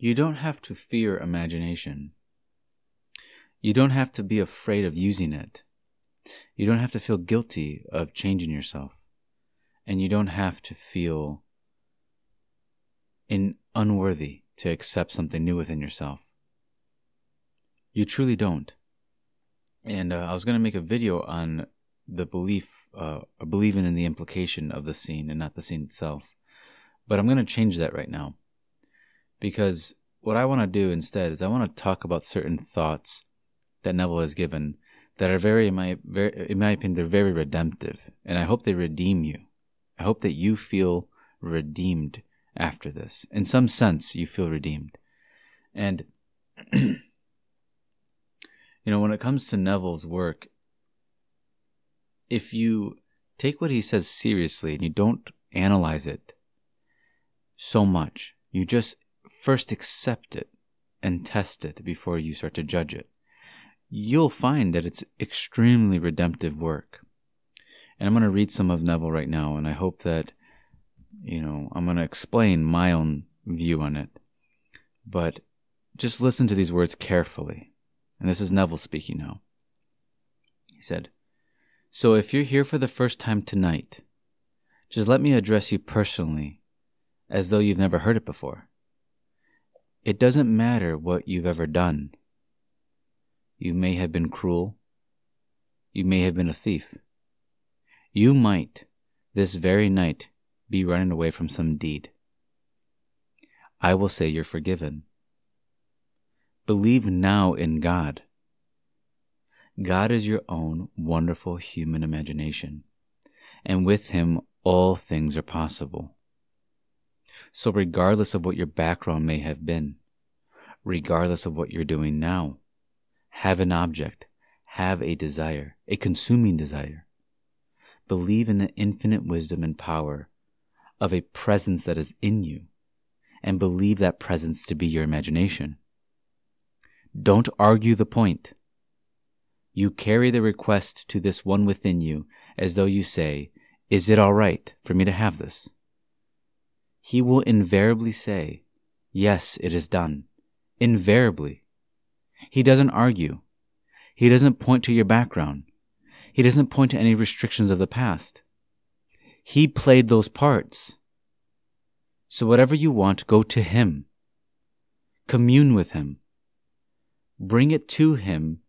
You don't have to fear imagination. You don't have to be afraid of using it. You don't have to feel guilty of changing yourself. And you don't have to feel unworthy to accept something new within yourself. You truly don't. And I was going to make a video on the believing in the implication of the scene and not the scene itself. But I'm going to change that right now. Because what I want to do instead is I want to talk about certain thoughts that Neville has given that are in my opinion, they're very redemptive. And I hope they redeem you. I hope that you feel redeemed after this. In some sense, you feel redeemed. And, when it comes to Neville's work, if you take what he says seriously and you don't analyze it so much, you just first accept it and test it before you start to judge it, you'll find that it's extremely redemptive work. And I'm going to read some of Neville right now, and I hope that, I'm going to explain my own view on it. But just listen to these words carefully. And this is Neville speaking now. He said, "So if you're here for the first time tonight, just let me address you personally as though you've never heard it before. It doesn't matter what you've ever done. You may have been cruel. You may have been a thief. You might, this very night, be running away from some deed. I will say you're forgiven. Believe now in God. God is your own wonderful human imagination, and with Him all things are possible. So regardless of what your background may have been, regardless of what you're doing now, have an object, have a desire, a consuming desire. Believe in the infinite wisdom and power of a presence that is in you, and believe that presence to be your imagination. Don't argue the point. You carry the request to this one within you as though you say, 'Is it all right for me to have this?' He will invariably say, 'Yes, it is done.' Invariably. He doesn't argue. He doesn't point to your background. He doesn't point to any restrictions of the past. He played those parts. So whatever you want, go to Him. Commune with Him. Bring it to Him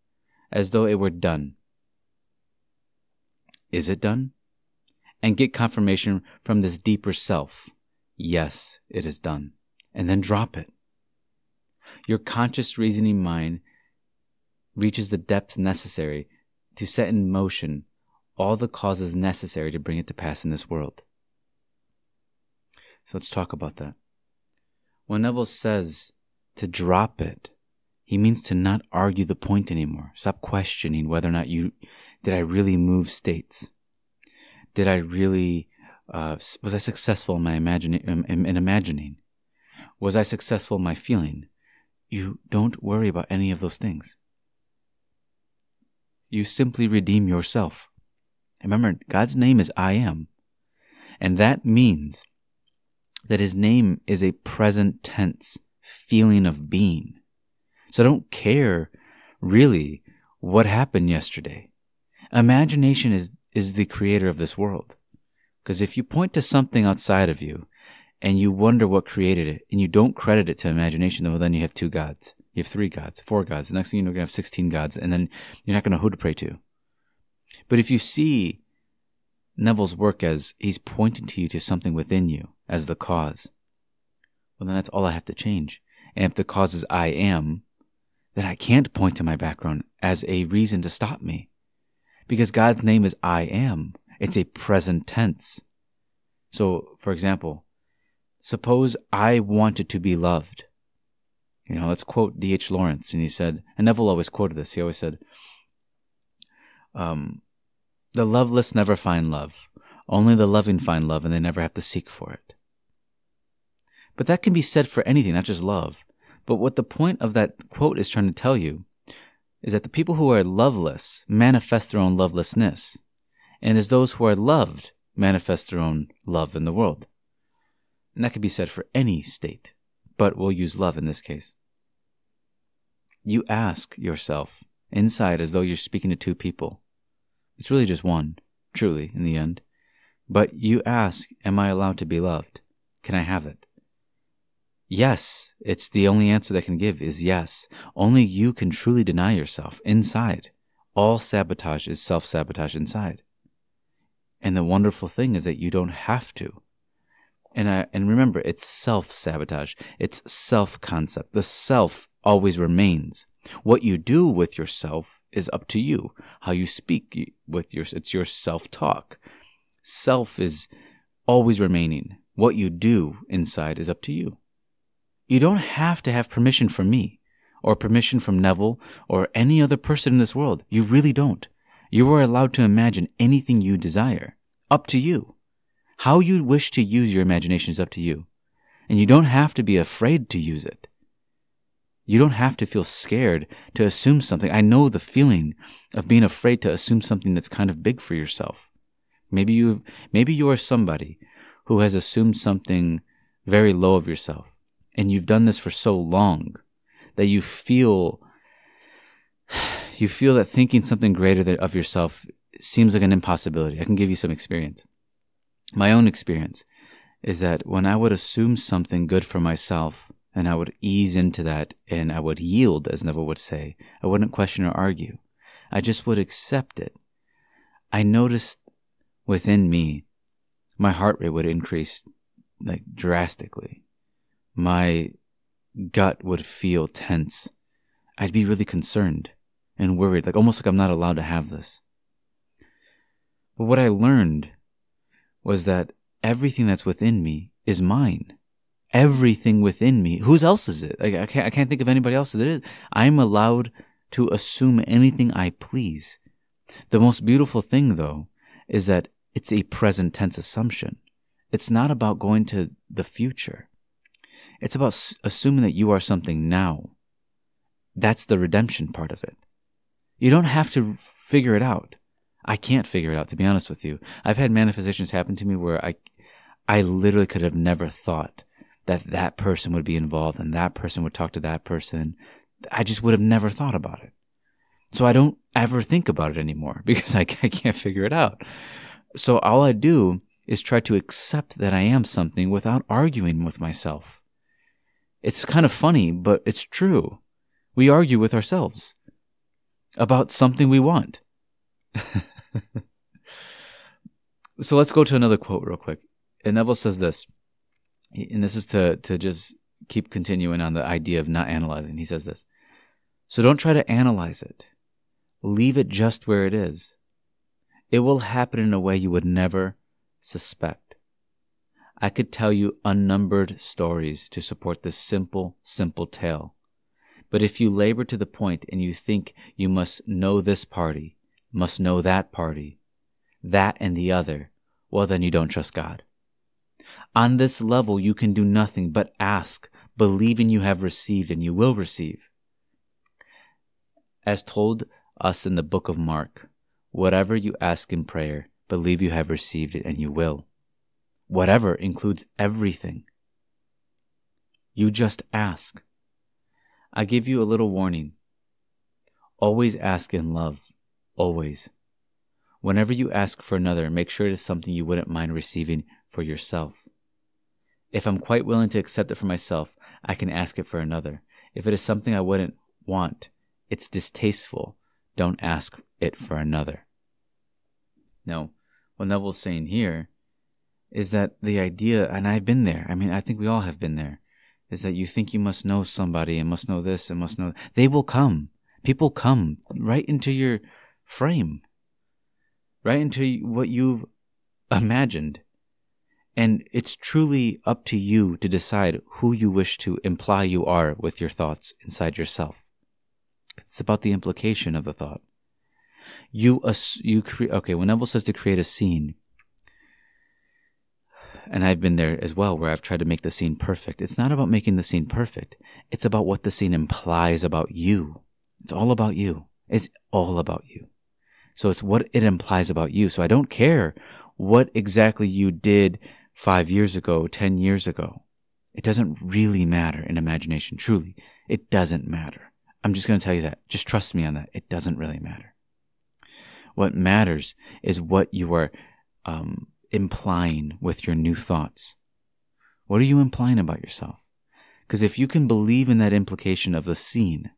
as though it were done. Is it done? And get confirmation from this deeper self. Yes, it is done. And then drop it. Your conscious reasoning mind reaches the depth necessary to set in motion all the causes necessary to bring it to pass in this world. So let's talk about that. When Neville says to drop it, he means to not argue the point anymore. Stop questioning whether or not did I really move states? Did I really, was I successful in my imagining? Was I successful in my feeling? You don't worry about any of those things. You simply redeem yourself. Remember, God's name is I Am. And that means that His name is a present tense feeling of being. So don't care, really, what happened yesterday. Imagination is the creator of this world. Because if you point to something outside of you, and you wonder what created it, and you don't credit it to imagination, well, then you have 2 gods. You have 3 gods, 4 gods. The next thing you know, you're going to have 16 gods, and then you're not going to know who to pray to. But if you see Neville's work as he's pointing to you to something within you as the cause, well, then that's all I have to change. And if the cause is I am, then I can't point to my background as a reason to stop me. Because God's name is I Am. It's a present tense. So, for example, suppose I wanted to be loved. Let's quote D.H. Lawrence. And he said, and Neville always quoted this. He always said, the loveless never find love. Only the loving find love, and they never have to seek for it. But that can be said for anything, not just love. But what the point of that quote is trying to tell you is that the people who are loveless manifest their own lovelessness. And as those who are loved manifest their own love in the world. And that could be said for any state. but we'll use love in this case. You ask yourself inside as though you're speaking to two people. It's really just one, truly, in the end. But you ask, am I allowed to be loved? Can I have it? Yes, it's the only answer that can give is yes. Only you can truly deny yourself inside. All sabotage is self-sabotage inside. And the wonderful thing is that you don't have to. And remember, it's self-sabotage. It's self-concept. The self always remains. What you do with yourself is up to you. How you speak it's your self-talk. Self is always remaining. What you do inside is up to you. You don't have to have permission from me or permission from Neville or any other person in this world. You really don't. You are allowed to imagine anything you desire. Up to you. How you wish to use your imagination is up to you. And you don't have to be afraid to use it. You don't have to feel scared to assume something. I know the feeling of being afraid to assume something that's kind of big for yourself. Maybe you are somebody who has assumed something very low of yourself. And you've done this for so long that you feel that thinking something greater of yourself seems like an impossibility. I can give you some experience. My own experience is that when I would assume something good for myself and I would ease into that and I would yield, as Neville would say, I wouldn't question or argue. I just would accept it. I noticed within me, my heart rate would increase like drastically. My gut would feel tense. I'd be really concerned and worried, almost like I'm not allowed to have this. But what I learned was that everything that's within me is mine. Everything within me. Whose else is it? I can't think of anybody else as it is. I'm allowed to assume anything I please. The most beautiful thing, though, is that it's a present tense assumption. It's not about going to the future. It's about assuming that you are something now. That's the redemption part of it. You don't have to figure it out. I can't figure it out, to be honest with you. I've had manifestations happen to me where I literally could have never thought that person would be involved and that person would talk to that person. I just would have never thought about it. So I don't ever think about it anymore because I can't figure it out. So all I do is try to accept that I am something without arguing with myself. It's kind of funny, but it's true. We argue with ourselves about something we want. So let's go to another quote real quick. And Neville says this, and this is to just keep continuing on the idea of not analyzing. He says this, so don't try to analyze it. Leave it just where it is. It will happen in a way you would never suspect. I could tell you unnumbered stories to support this simple tale. But if you labor to the point and you think you must know this party, must know that party, that and the other, well then you don't trust God. On this level you can do nothing but ask, believing you have received and you will receive. As told us in the book of Mark, whatever you ask in prayer, believe you have received it and you will. Whatever includes everything. You just ask. I give you a little warning. Always ask in love. Always. Whenever you ask for another, make sure it is something you wouldn't mind receiving for yourself. If I'm quite willing to accept it for myself, I can ask it for another. If it is something I wouldn't want, it's distasteful, don't ask it for another. Now, what Neville's saying here is that the idea, and I've been there, I think we all have been there, is that you think you must know somebody and must know this and must know. They will come. People come right into your frame, right into what you've imagined. And it's truly up to you to decide who you wish to imply you are with your thoughts inside yourself. It's about the implication of the thought. When Neville says to create a scene, and I've been there as well, where I've tried to make the scene perfect. It's not about making the scene perfect. It's about what the scene implies about you. It's all about you. It's all about you. So it's what it implies about you. So I don't care what exactly you did 5 years ago, 10 years ago. It doesn't really matter in imagination. Truly, it doesn't matter. I'm just going to tell you that. Just trust me on that. It doesn't really matter. What matters is what you are implying with your new thoughts. What are you implying about yourself? Because if you can believe in that implication of the scene,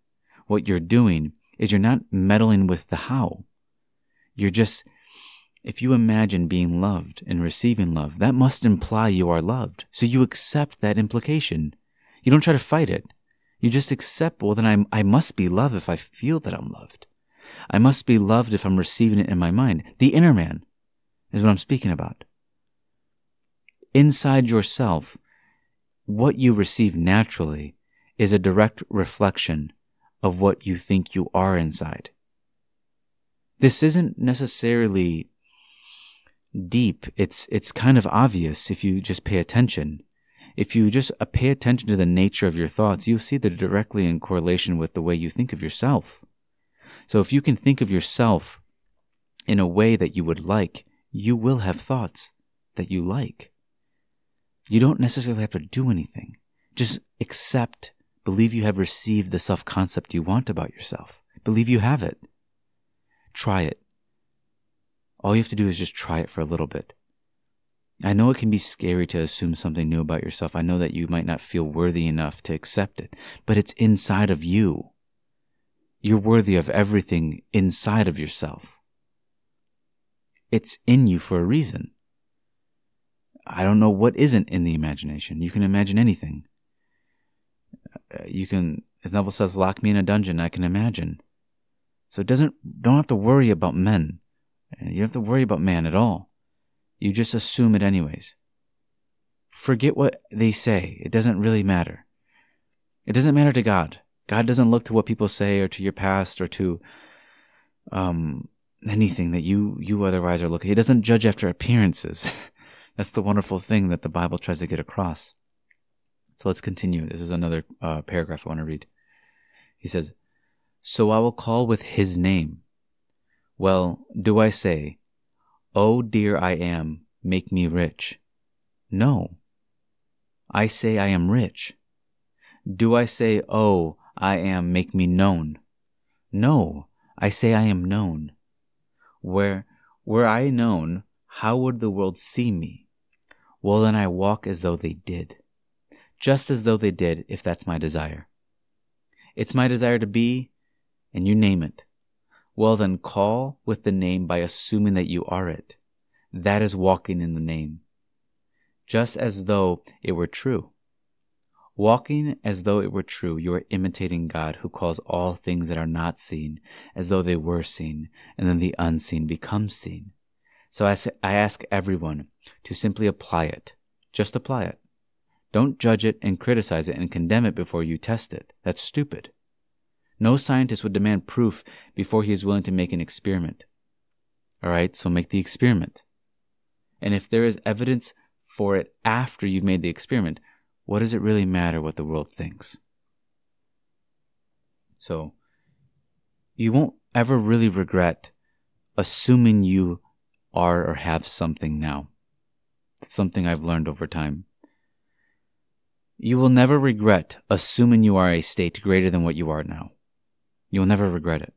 what you're doing is you're not meddling with the how. You're just, if you imagine being loved and receiving love, that must imply you are loved. So you accept that implication. You don't try to fight it. You just accept, well, then I must be loved if I feel that I'm loved. I must be loved if I'm receiving it in my mind. The inner man is what I'm speaking about. Inside yourself, what you receive naturally is a direct reflection of what you think you are inside. This isn't necessarily deep. It's kind of obvious if you just pay attention. If you just pay attention to the nature of your thoughts, you'll see that directly in correlation with the way you think of yourself. So if you can think of yourself in a way that you would like, you will have thoughts that you like. You don't necessarily have to do anything. Just accept, believe you have received the self-concept you want about yourself. Believe you have it. Try it. All you have to do is just try it for a little bit. I know it can be scary to assume something new about yourself. I know that you might not feel worthy enough to accept it, but it's inside of you. You're worthy of everything inside of yourself. It's in you for a reason. I don't know what isn't in the imagination. You can imagine anything. You can, as Neville says, lock me in a dungeon, I can imagine. So don't have to worry about men. You don't have to worry about man at all. You just assume it anyways. Forget what they say. It doesn't really matter. It doesn't matter to God. God doesn't look to what people say or to your past or to anything that you otherwise are looking. He doesn't judge after appearances. That's the wonderful thing that the Bible tries to get across. So let's continue. This is another paragraph I want to read. He says, "So I will call with his name. Well, do I say, 'Oh dear I am, make me rich'? No. I say I am rich. Do I say, 'Oh, I am, make me known'? No. I say I am known. Were I known, how would the world see me? Well, then I walk as though they did. Just as though they did, if that's my desire. It's my desire to be, and you name it. Well, then call with the name by assuming that you are it. That is walking in the name. Just as though it were true. Walking as though it were true, you are imitating God, who calls all things that are not seen as though they were seen, and then the unseen becomes seen. So I ask everyone to simply apply it. Just apply it. Don't judge it and criticize it and condemn it before you test it. That's stupid. No scientist would demand proof before he is willing to make an experiment. All right, so make the experiment. And if there is evidence for it after you've made the experiment, what does it really matter what the world thinks? So you won't ever really regret assuming you are or have something now. That's something I've learned over time. You will never regret assuming you are a state greater than what you are now. You will never regret it.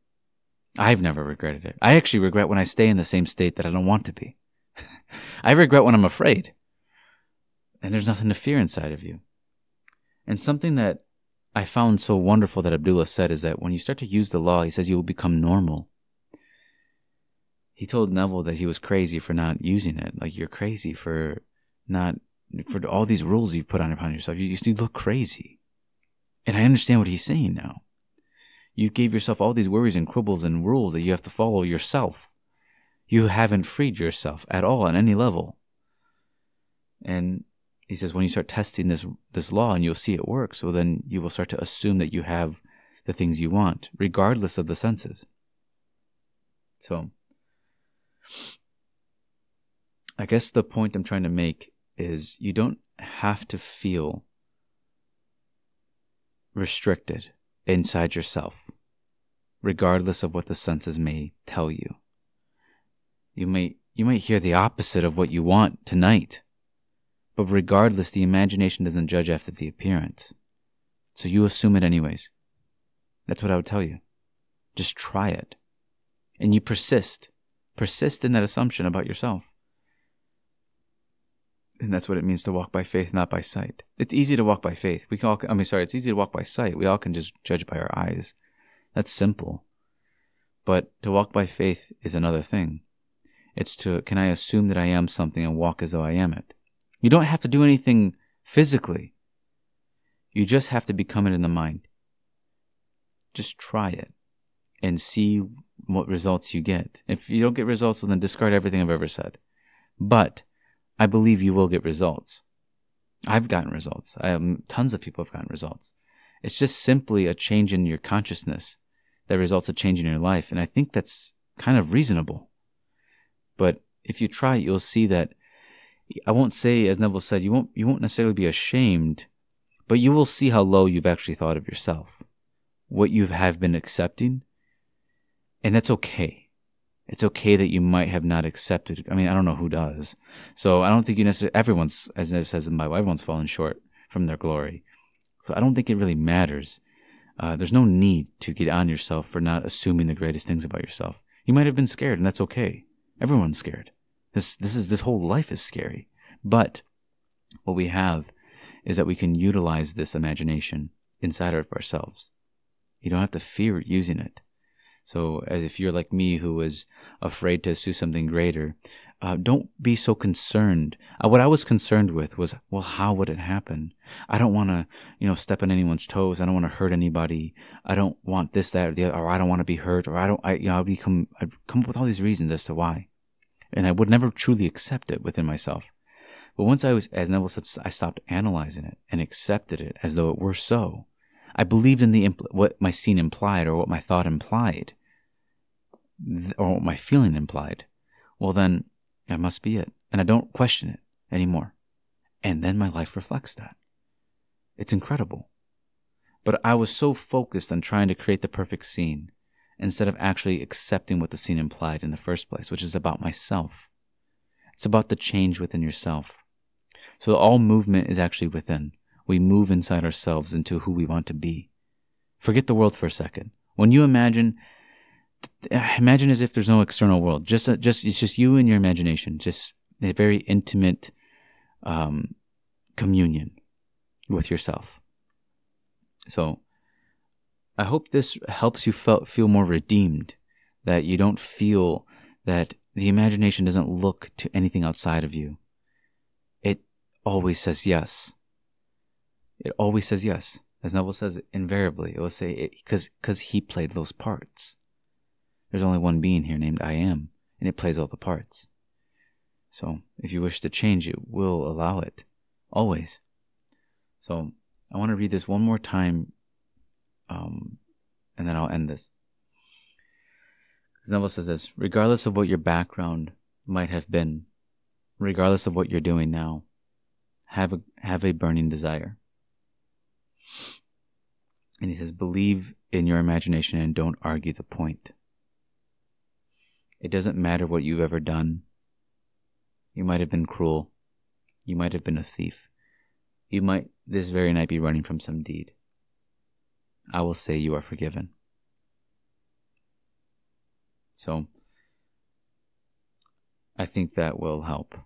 I've never regretted it. I actually regret when I stay in the same state that I don't want to be. I regret when I'm afraid. And there's nothing to fear inside of you. And something that I found so wonderful that Abdullah said is that when you start to use the law, he says you will become normal. He told Neville that he was crazy for not using it. Like, you're crazy for all these rules you've put upon yourself. You look crazy. And I understand what he's saying now. You gave yourself all these worries and quibbles and rules that you have to follow yourself. You haven't freed yourself at all on any level. And he says when you start testing this law and you'll see it works, well, then you will start to assume that you have the things you want, regardless of the senses. So I guess the point I'm trying to make is you don't have to feel restricted inside yourself, regardless of what the senses may tell you. You might hear the opposite of what you want tonight, But regardless, the imagination doesn't judge after the appearance. So you assume it anyways. That's what I would tell you. Just try it. And you persist. Persist in that assumption about yourself. And that's what it means to walk by faith, not by sight. It's easy to walk by faith. It's easy to walk by sight. We all can just judge by our eyes. That's simple. But to walk by faith is another thing. It's can I assume that I am something and walk as though I am it? You don't have to do anything physically. You just have to become it in the mind. Just try it and see what results you get. If you don't get results, well, then discard everything I've ever said. But I believe you will get results. I've gotten results. Tons of people have gotten results. It's just simply a change in your consciousness that results a change in your life. And I think that's kind of reasonable. But if you try it, you'll see that, I won't say, as Neville said, you won't necessarily be ashamed, but you will see how low you've actually thought of yourself, what you have been accepting. And that's okay. It's okay that you might have not accepted. I mean, I don't know who does. So I don't think you necessarily, everyone's, as it says in the Bible, everyone's fallen short from their glory. So I don't think it really matters. There's no need to get on yourself for not assuming the greatest things about yourself. You might have been scared, and that's okay. Everyone's scared. This whole life is scary. But what we have is that we can utilize this imagination inside of ourselves. You don't have to fear using it. So as if you're like me who was afraid to assume something greater, don't be so concerned. What I was concerned with was, well, how would it happen? I don't want to, step on anyone's toes. I don't want to hurt anybody. I don't want this, that, or the other, or I don't want to be hurt, or I'd come up with all these reasons as to why. And I would never truly accept it within myself. But once as Neville said, I stopped analyzing it and accepted it as though it were so. I believed in what my scene implied, or what my thought implied, or what my feeling implied. Well, then that must be it. And I don't question it anymore. And then my life reflects that. It's incredible. But I was so focused on trying to create the perfect scene instead of actually accepting what the scene implied in the first place, which is about myself. It's about the change within yourself. So all movement is actually within. We move inside ourselves into who we want to be. Forget the world for a second. When you imagine as if there's no external world. It's just you and your imagination. Just a very intimate communion with yourself. So I hope this helps you feel more redeemed, that you don't feel that the imagination doesn't look to anything outside of you. It always says yes. It always says yes. As Neville says, invariably, it will say it because he played those parts. There's only one being here named I Am, and it plays all the parts. So if you wish to change, it will allow it. Always. So I want to read this one more time, and then I'll end this. Because Neville says this: regardless of what your background might have been, regardless of what you're doing now, have a burning desire. And he says, believe in your imagination and don't argue the point. It doesn't matter what you've ever done. You might have been cruel. You might have been a thief. You might this very night be running from some deed. I will say you are forgiven. So I think that will help.